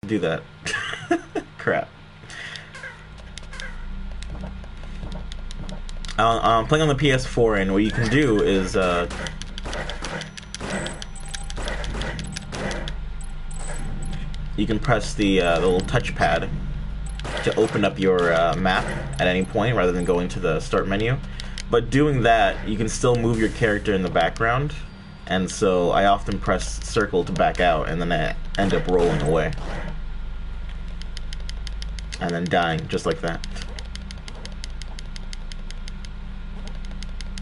do that. Crap. I'm playing on the PS4, and what you can do is you can press the little touchpad to open up your map at any point rather than going to the start menu. But doing that, you can still move your character in the background, and so I often press circle to back out, and then I end up rolling away. And then dying, just like that.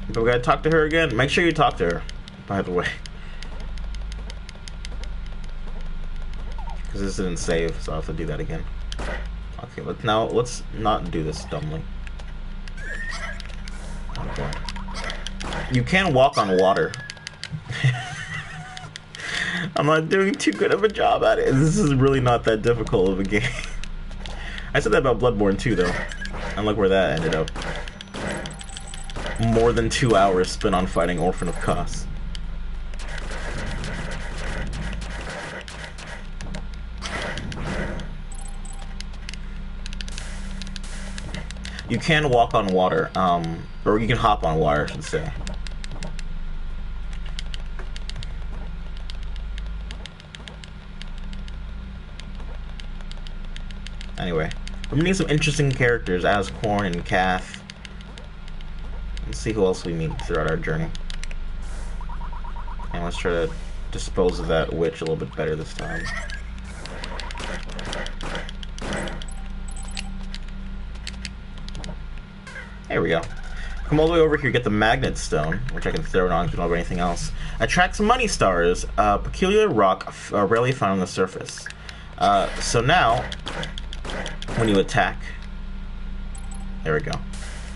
But we gotta talk to her again. Make sure you talk to her, by the way. Because this didn't save, so I'll have to do that again. Okay, let's not do this dumbly. Okay. You can walk on water. I'm not doing too good of a job at it. This is really not that difficult of a game. I said that about Bloodborne too, though. And look where that ended up. More than 2 hours spent on fighting Orphan of Kos. You can walk on water, or you can hop on water, I should say. Anyway, we're meeting some interesting characters as Korn and Kath. Let's see who else we meet throughout our journey. And let's try to dispose of that witch a little bit better this time. There we go. Come all the way over here, get the magnet stone, which I can throw it on if you don't have anything else. Attracts money stars, a peculiar rock rarely found on the surface. So now, when you attack, there we go.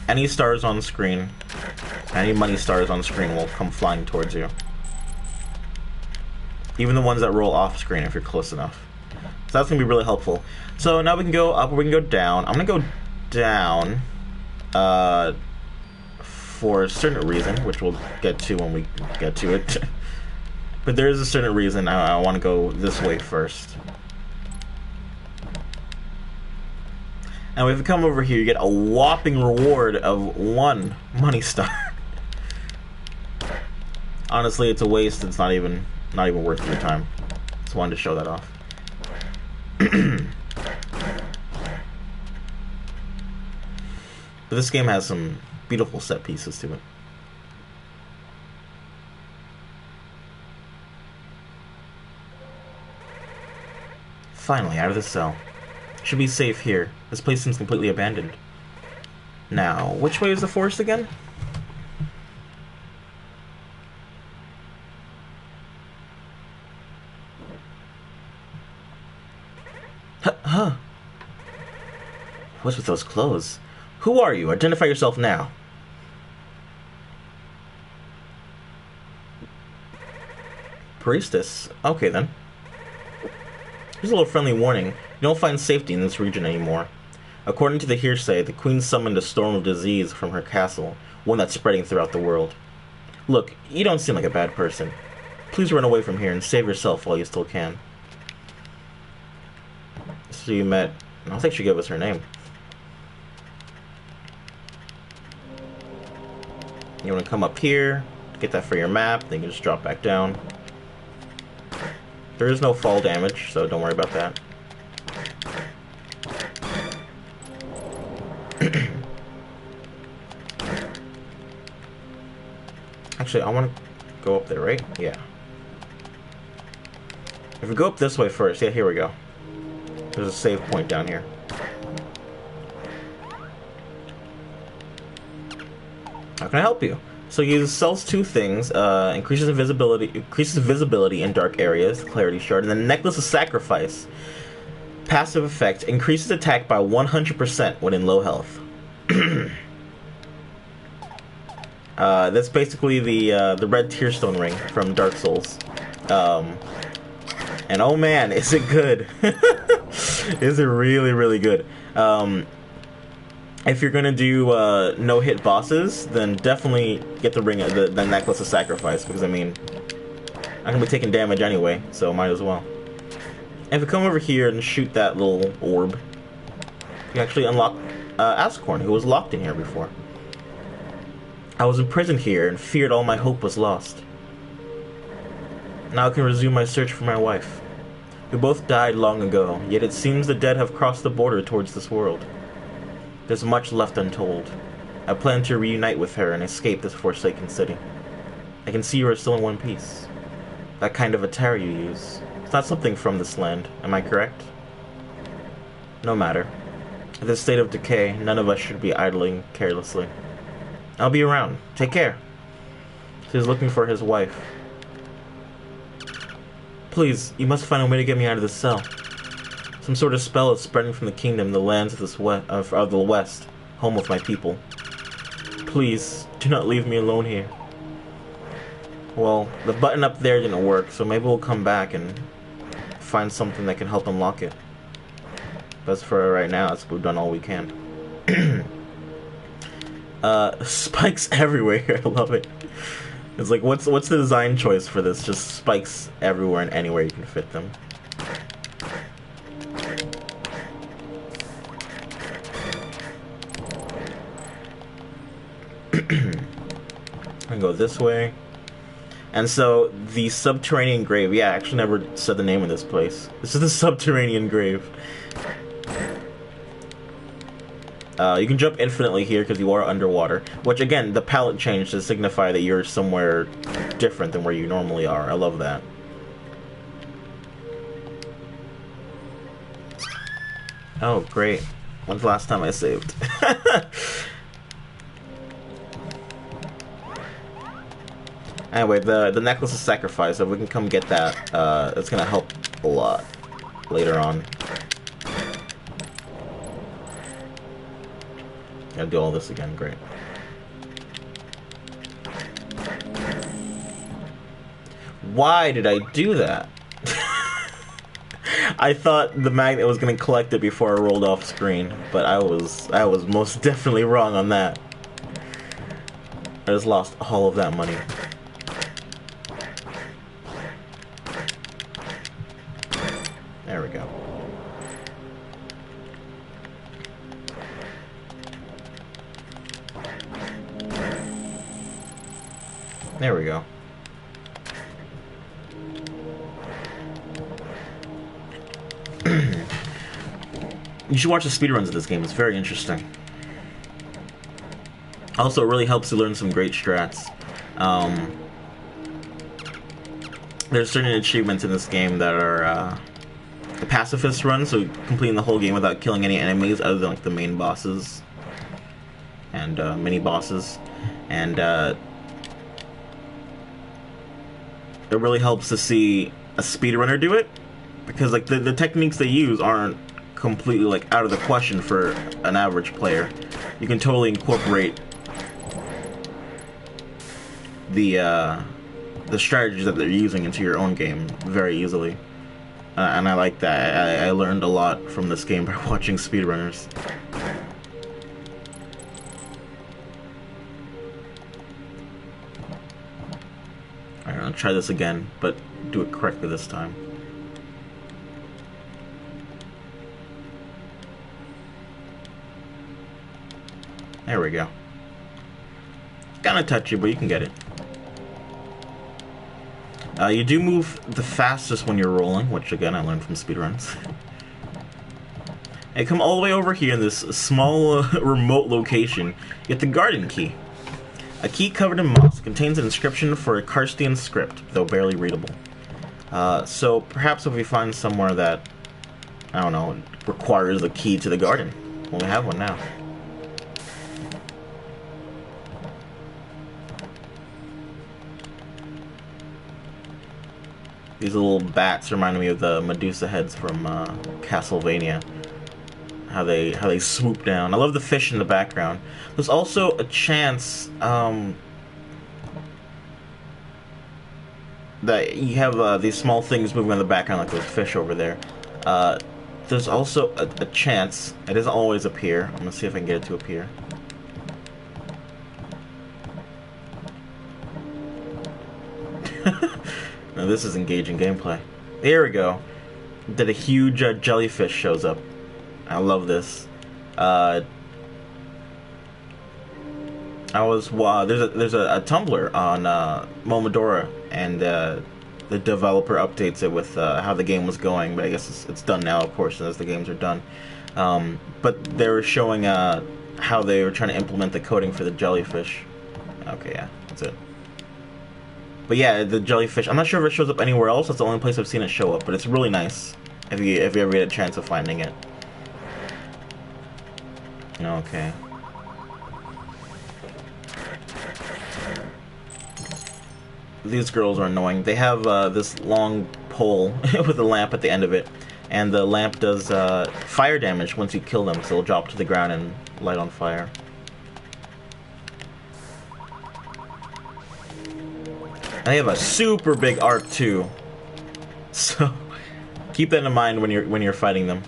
Any stars on the screen, any money stars on the screen will come flying towards you. Even the ones that roll off screen if you're close enough. So that's gonna be really helpful. So now we can go up or we can go down. I'm gonna go down for a certain reason, which we'll get to when we get to it. But there is a certain reason I want to go this way first. And if you come over here, you get a whopping reward of 1 money star. Honestly, it's a waste. It's not even worth your time. Just wanted to show that off. But this game has some beautiful set pieces to it. Finally, out of the cell. Should be safe here. This place seems completely abandoned. Now, which way is the forest again? Huh. What's with those clothes? Who are you? Identify yourself now. Priestess. Okay, then. Here's a little friendly warning. You don't find safety in this region anymore. According to the hearsay, the queen summoned a storm of disease from her castle, one that's spreading throughout the world. Look, you don't seem like a bad person. Please run away from here and save yourself while you still can. So you met... I don't think she gave us her name. You want to come up here, get that for your map, then you just drop back down. There is no fall damage, so don't worry about that. Actually, I want to go up there, right? Yeah. If we go up this way first, yeah, here we go. There's a save point down here. How can I help you? So he sells 2 things, increases visibility in dark areas, clarity shard, and the necklace of sacrifice. Passive effect, increases attack by 100% when in low health. That's basically the red tearstone ring from Dark Souls. And oh man, is it good. Is it really, really good. If you're gonna do no-hit bosses, then definitely get the ring, the necklace of sacrifice, because I mean, I'm gonna be taking damage anyway, so might as well. if you come over here and shoot that little orb, you actually unlock Ascorn, who was locked in here before. I was imprisoned here and feared all my hope was lost. Now I can resume my search for my wife. We both died long ago, yet it seems the dead have crossed the border towards this world. There's much left untold. I plan to reunite with her and escape this forsaken city. I can see you are still in one piece. That kind of attire you use. It's not something from this land, am I correct? No matter. In this state of decay, none of us should be idling carelessly. I'll be around. Take care. He's looking for his wife. Please, you must find a way to get me out of this cell. Some sort of spell is spreading from the kingdom, the lands of the west, home of my people. Please, do not leave me alone here. Well, the button up there didn't work, so maybe we'll come back and find something that can help unlock it. But as for right now, we've done all we can. Spikes everywhere. I love it. It's like, what's the design choice for this? Just spikes everywhere and anywhere you can fit them. I go this way. And so, the subterranean grave. Yeah, I actually never said the name of this place. This is the subterranean grave. You can jump infinitely here because you are underwater. Which, again, the palette changed to signify that you're somewhere different than where you normally are. I love that. Oh, great. When's the last time I saved? Anyway, the necklace is sacrificed. If we can come get that, it's gonna help a lot later on. Gotta do all this again, great. Why did I do that? I thought the magnet was gonna collect it before I rolled off screen, but I was most definitely wrong on that. I just lost all of that money. There we go. There we go. You should watch the speedruns of this game. It's very interesting. Also, it really helps you learn some great strats. There's certain achievements in this game that are the pacifist run, so completing the whole game without killing any enemies other than like the main bosses and mini bosses, and it really helps to see a speedrunner do it, because like the techniques they use aren't completely like out of the question for an average player. You can totally incorporate the strategies that they're using into your own game very easily, and I like that. I learned a lot from this game by watching speedrunners. Alright, I'll try this again, but do it correctly this time. There we go. Kinda touchy, but you can get it. You do move the fastest when you're rolling, which again I learned from speedruns. And come all the way over here in this small remote location. You get the garden key. A key covered in moss contains an inscription for a Karstian script, though barely readable. So perhaps if we find somewhere that, I don't know, requires a key to the garden. Well, we have one now. These little bats remind me of the Medusa heads from Castlevania. How they swoop down. I love the fish in the background. There's also a chance that you have these small things moving in the background, like those fish over there. There's also a chance, it doesn't always appear. I'm gonna see if I can get it to appear. Now this is engaging gameplay. There we go. that a huge jellyfish shows up. I love this. There's a Tumblr on Momodora, and the developer updates it with how the game was going, but I guess it's done now, of course, as the games are done. But they were showing how they were trying to implement the coding for the jellyfish. Okay, yeah, that's it. But yeah, the jellyfish, I'm not sure if it shows up anywhere else. That's the only place I've seen it show up, but it's really nice if you ever get a chance of finding it. Okay. These girls are annoying. They have this long pole with a lamp at the end of it, and the lamp does fire damage once you kill them, so they'll drop to the ground and light on fire. And they have a super big arc too, so keep that in mind when you're fighting them.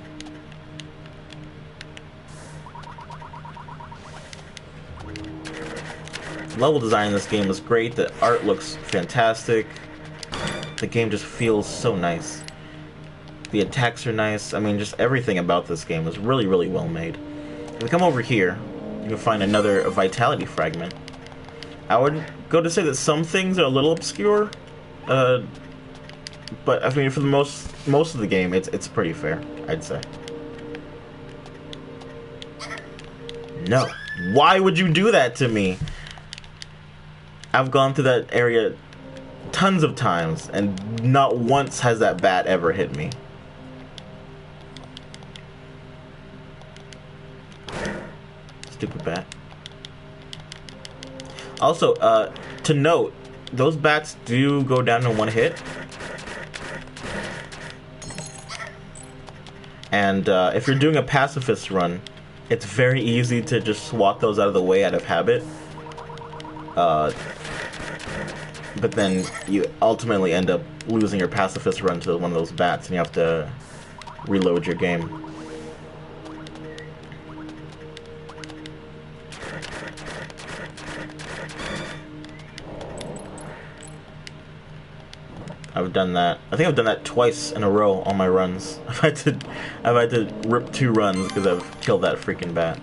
Level design in this game is great. The art looks fantastic. The game just feels so nice. The attacks are nice. I mean, just everything about this game is really, really well made. If we come over here, you can find another vitality fragment. I would go to say that some things are a little obscure, but I mean, for the most of the game, it's pretty fair, I'd say. No. Why would you do that to me? I've gone through that area tons of times, and not once has that bat ever hit me. Stupid bat. Also, to note, those bats do go down in one hit. And if you're doing a pacifist run, it's very easy to just swat those out of the way out of habit. But then you ultimately end up losing your pacifist run to one of those bats, and you have to reload your game. I've done that. I think I've done that twice in a row on my runs. I've had to rip 2 runs because I've killed that freaking bat.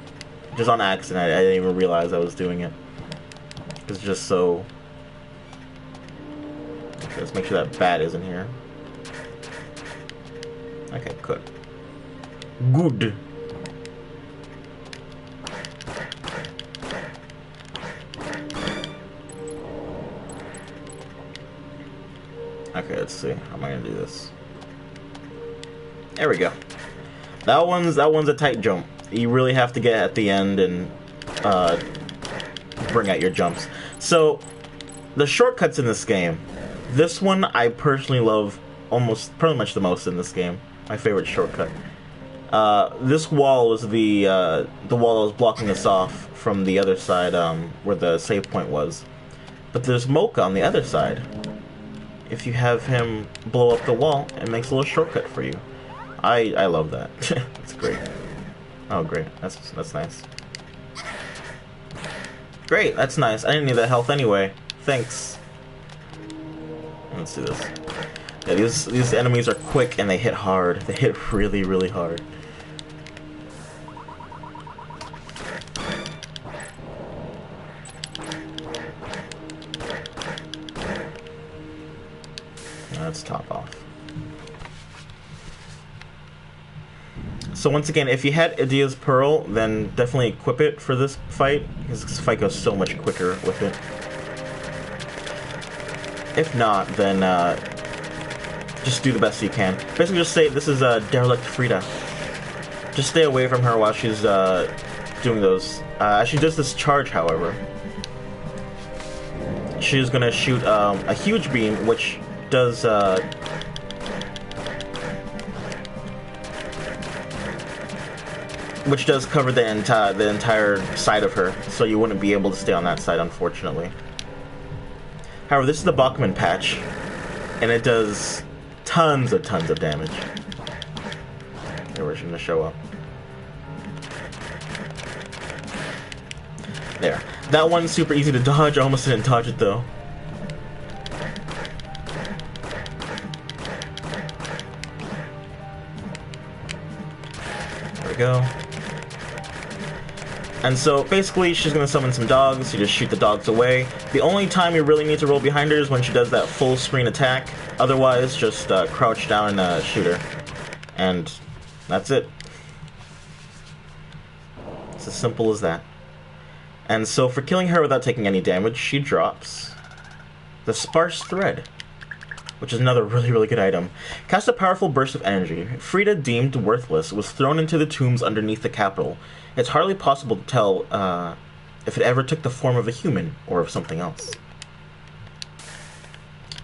Just on accident. I didn't even realize I was doing it. It's just so... Okay, let's make sure that bat isn't here. Okay, good. Good. Okay, let's see. How am I gonna do this? There we go. That one's a tight jump. You really have to get at the end and bring out your jumps. So the shortcuts in this game, this one I personally love pretty much the most in this game. My favorite shortcut. This wall was the wall that was blocking us off from the other side, where the save point was. But there's Mocha on the other side. If you have him blow up the wall, it makes a little shortcut for you. I love that. That's great. Oh, great. That's nice. Great, that's nice. I didn't need that health anyway. Thanks. Let's do this. Yeah, these enemies are quick and they hit hard. They hit really, really hard. Let's top off. So once again, if you had Idia's Pearl, then definitely equip it for this fight, because this fight goes so much quicker with it. If not, then just do the best you can. Basically just say, this is Derelict Frida. Just stay away from her while she's doing those. She does this charge, however. She's gonna shoot a huge beam, which does cover the entire side of her, so you wouldn't be able to stay on that side, unfortunately. However, this is the Bachman patch, and it does tons of damage. There, we're gonna show up. There. That one's super easy to dodge. I almost didn't dodge it though. There we go. And so basically she's going to summon some dogs, you just shoot the dogs away. The only time you really need to roll behind her is when she does that full screen attack. Otherwise, just crouch down and shoot her. And that's it. It's as simple as that. And so for killing her without taking any damage, she drops the Sparse Thread, which is another really, really good item. Cast a powerful burst of energy. Frida, deemed worthless, was thrown into the tombs underneath the capital. It's hardly possible to tell if it ever took the form of a human or of something else.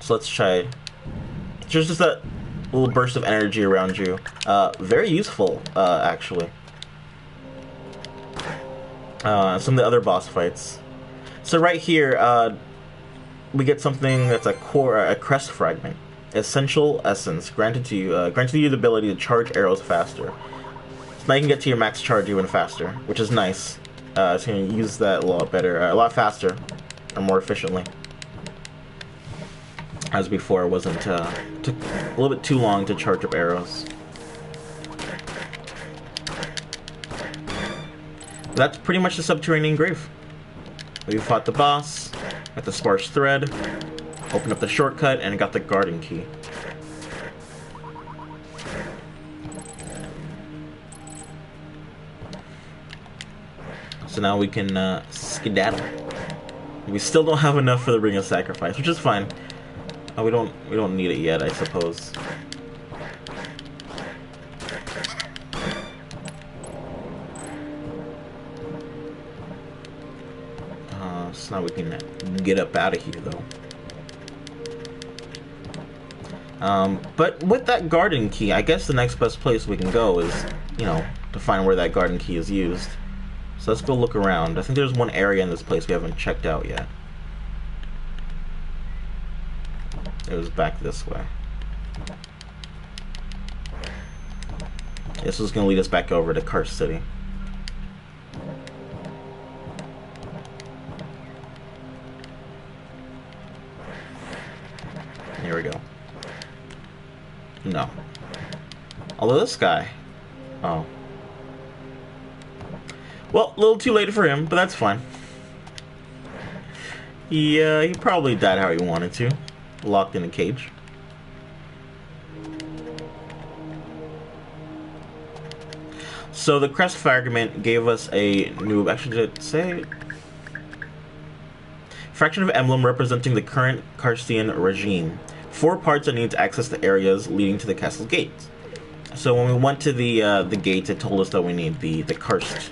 So let's try. Just that little burst of energy around you. Very useful, actually. Some of the other boss fights. So right here, we get something that's a crest fragment. Essential essence granted to you, granted you the ability to charge arrows faster. So now you can get to your max charge even faster, which is nice. So you can use that a lot better, a lot faster, or more efficiently. As before, it wasn't took a little bit too long to charge up arrows. That's pretty much the subterranean grave. We fought the boss, got the Sparse Thread, opened up the shortcut, and got the garden key. So now we can skedaddle. We still don't have enough for the Ring of Sacrifice, which is fine. We don't need it yet, I suppose. So now we can get up out of here, though. But with that garden key, I guess the next best place we can go is, you know, to find where that garden key is used. So let's go look around. I think there's one area in this place we haven't checked out yet. It was back this way. This was going to lead us back over to Crest City. Here we go. No. Although this guy... Oh. Well, a little too late for him, but that's fine. He probably died how he wanted to. Locked in a cage. So the Crest fragment gave us a new... Actually, did it say... Fraction of emblem representing the current Carstian regime. 4 parts that needs access to areas leading to the castle gates. So when we went to the gates, it told us that we need the crest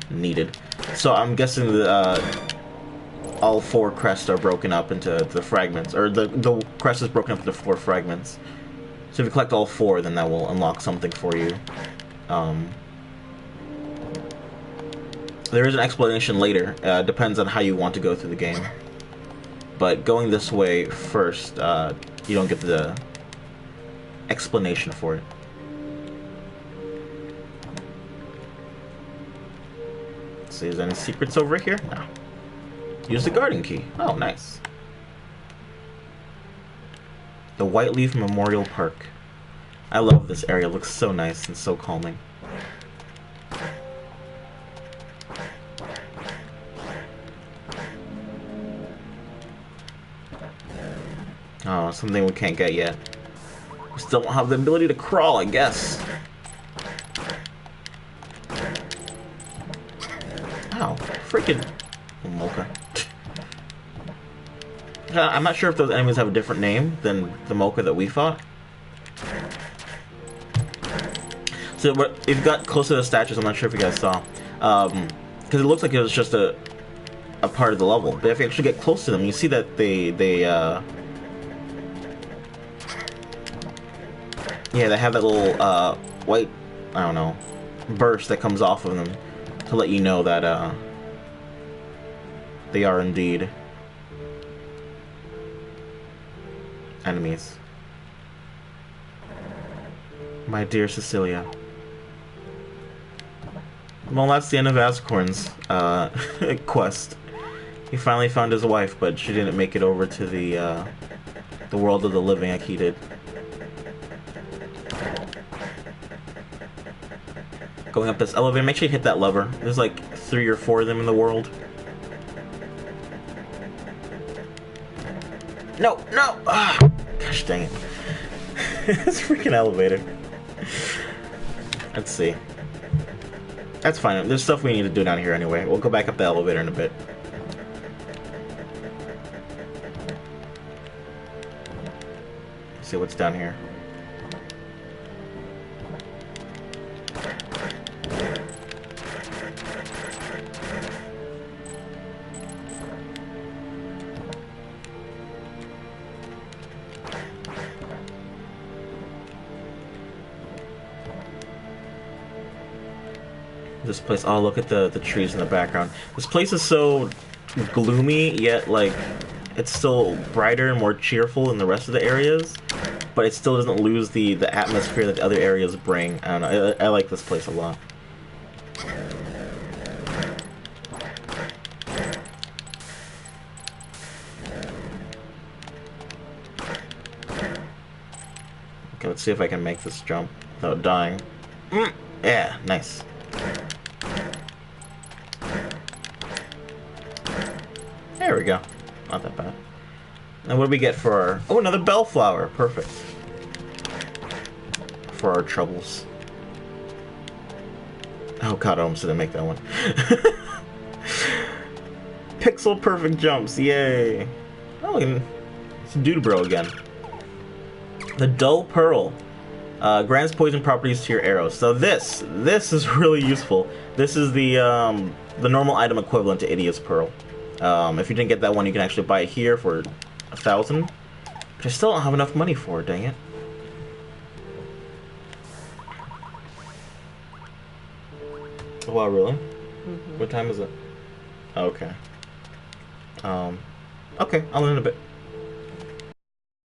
needed. So I'm guessing that all 4 crests are broken up into the fragments, or the crest is broken up into 4 fragments. So if you collect all 4, then that will unlock something for you. There is an explanation later. Depends on how you want to go through the game. But going this way first, you don't get the explanation for it. Let's see, is there any secrets over here? No. Use the garden key. Oh, nice. The Whiteleaf Memorial Park. I love this area. It looks so nice and so calming. Oh, something we can't get yet. We still don't have the ability to crawl, I guess. Ow, freaking Mocha. I'm not sure if those enemies have a different name than the Mocha that we fought. So if you got close to the statues, I'm not sure if you guys saw. Because it looks like it was just a part of the level. But if you actually get close to them, you see that they have that little white, I don't know, burst that comes off of them to let you know that they are indeed enemies. My dear Cecilia. Well, that's the end of Ascorn's quest. He finally found his wife, but she didn't make it over to the world of the living like he did. Going up this elevator, make sure you hit that lever. There's like 3 or 4 of them in the world. No, no! Ah, gosh dang it. This freaking elevator. Let's see. That's fine. There's stuff we need to do down here anyway. We'll go back up the elevator in a bit. Let's see what's down here. This place, oh look at the trees in the background. This place is so gloomy, yet like it's still brighter and more cheerful than the rest of the areas, but it still doesn't lose the atmosphere that the other areas bring. I don't know, I like this place a lot. Okay, let's see if I can make this jump without dying. Yeah, nice. There we go. Not that bad. And what do we get for our... Oh, another bellflower. Perfect. For our troubles. Oh god, I almost didn't make that one. Pixel perfect jumps. Yay. Oh, it's Dude Bro again. The Dull Pearl. Grants poison properties to your arrows. So this is really useful. This is the normal item equivalent to Idiot's Pearl. If you didn't get that one, you can actually buy it here for 1,000. But I still don't have enough money for it, dang it. Oh, wow, really? What time is it? Okay. Okay, I'll end in a bit.